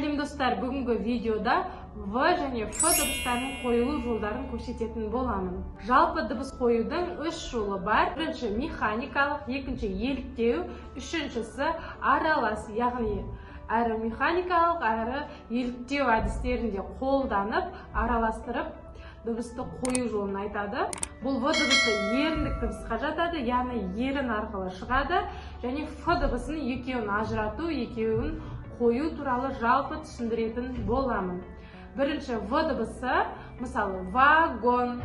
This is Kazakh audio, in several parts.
Сәлем достар, бүгінгі видеода В және Ф дыбыстарының қойылу жолдарын көрсететін боламын. Жалпы дыбыс қоюдың 3 жолы бар. Бірінші механикалық, екінші еліктеу, үшіншісі аралас, яғни әрі механикалық, әрі еліктеу әдістерінде қолданып, араластырып дыбысты қою жолын айтады. Бұл В дыбысы еріндік дыбысқа жатады, яғни ерін арқылы шығады, және Ф дыбысын екеуін ажырату, екеуін қою туралы жалпы түсіндіретін боламын. Бірінші В дыбысы, мысалы, вагон,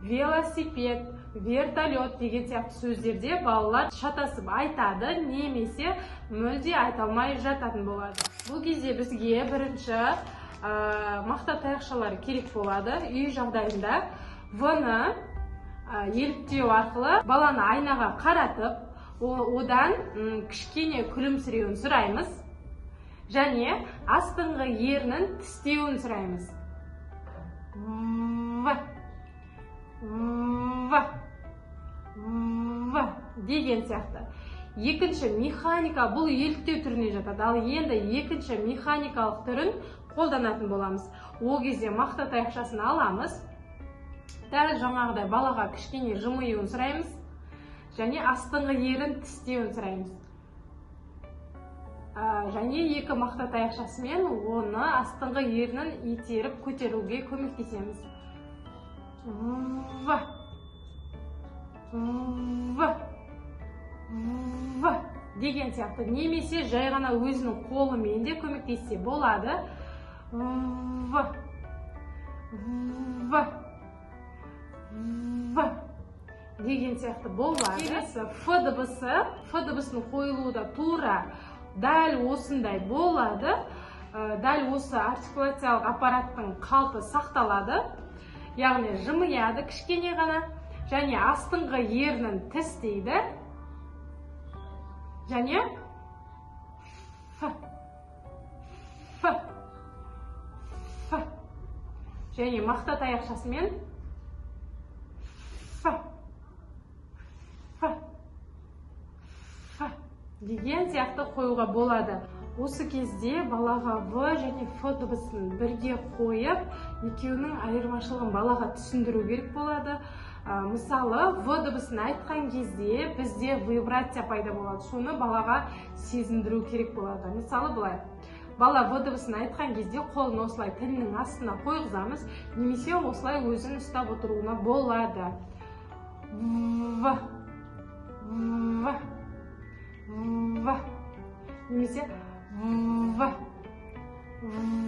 велосипед, вертолет деген сияқты сөздерде балалар шатасып айтады, немесе мүлде айта алмай жататын болады. Бұл кезде бізге бірінші мақта таяқшалары керек болады. Үй жағдайында В-ны еліктеу арқылы баланы айнаға қаратып, одан кішкене күлімсіреуін сұраймыз. Және астыңғы ернін тістеуін сұраймыз. В деген сияқты. Екінші механика, бұл еліктеу түріне жатады. Ал енді екінші механикалық түрін қолданатын боламыз. Ол кезде мақта таяқшасын аламыз. Дәл жаңағыдай балаға кішкене жымиюын сұраймыз. Және астыңғы ерін тістеуін сұраймыз. Және екі мақта таяқшасымен оны астыңғы ернін итеріп көтеруге көмектесеміз. В деген сияқты. Немесе жай ғана өзінің қолымен де көмектессе болады. В деген сияқты болады. Келесі Ф дыбысы. Ф дыбысының қойылуы да тура дәл осындай болады. Дәл осы артикуляциялық аппараттың қалпы сақталады. Яғни жымияды кішкене ғана. Және астыңғы ернін тістейді. Және Ф. Және мақта таяқшасымен Ф деген сияқты қоюға болады. Осы кезде балаға В және Ф дыбысын бірге қойып, екеуінің айырмашылығын балаға түсіндіру керек болады. Мысалы, В дыбысын айтқан кезде бізде вибрация пайда болады. Соны балаға сезіндіру керек болады. Мысалы, былай. Бала В дыбысын айтқан кезде қолын осылай тілінің астына қойғызамыз, немесе осылай өзін ұстап отыруына болады. Немесе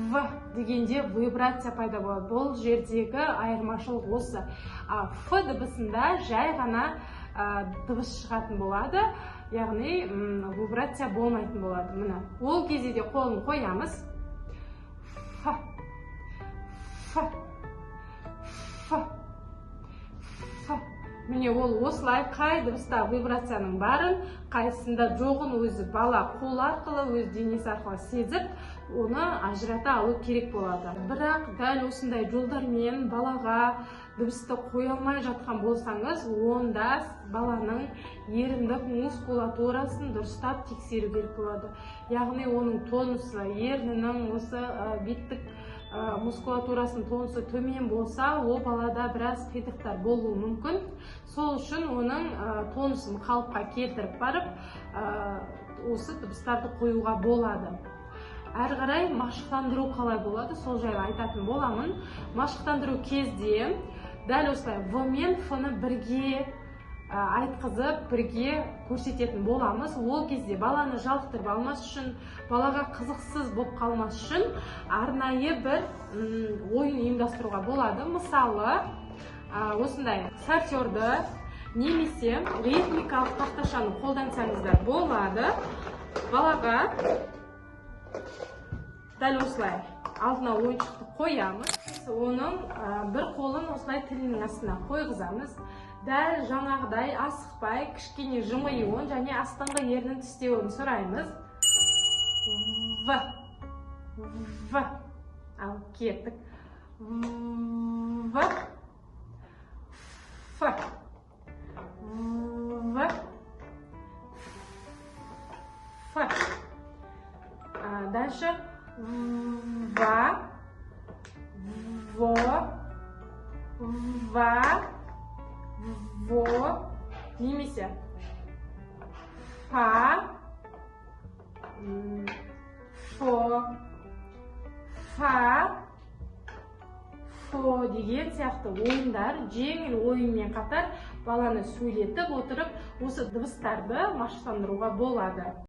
В дегенде вибрация пайда болады. Бұл жердегі айырмашылық осы. Ф дыбысында жай ғана дыбыс шығатын болады, яғни вибрация болмайтын болады. Мына ол кезде де қолын қоямыз. Міне ол осылай қай дыбыста вибрацияның барын, қайсында жоғын өзі бала қол арқылы, өз денесі арқылы сезіп, оны ажырата алу керек болады. Бірақ дәл осындай жолдармен балаға дыбысты қоя алмай жатқан болсаңыз, онда баланың еріндік мускулатурасын дұрыстап тексеру керек болады. Яғни оның тонусы, ернінің осы беттік мускулатурасының тонусы төмен болса, ол балада біраз қиындықтар болуы мүмкін. Сол үшін оның тонусын қалыпқа келтіріп барып, осы дыбыстарды қоюға болады. Әрі қарай машықтандыру қалай болады, сол жайлы айтатын боламын. Машықтандыру кезде дәл осылай В мен Ф-ны бірге айтқызып, бірге көрсететін боламыз. Ол кезде баланы жалықтырып алмас үшін, балаға қызықсыз болып қалмас үшін арнайы бір ойын ұйымдастыруға болады. Мысалы, осындай сортерді немесе ритмикалық тақташаны қолдансаңыздар болады. Балаға дәл осылай алдына ойыншықты қоямыз. Оның бір қолын осылай тілінің астына қойғызамыз. Дәл жаңағыдай асықпай, кішкене жымиюын және астыңғы ернін тістеуін сұраймыз. В. Ал кеттік. В. Ф. Дальше ва, во, ва, во, немесе фа, фо, фа, фо деген сияқты ойындар, жеңіл ойынмен қатар баланы сөйлетіп отырып осы дыбыстарды машықтандыруға болады.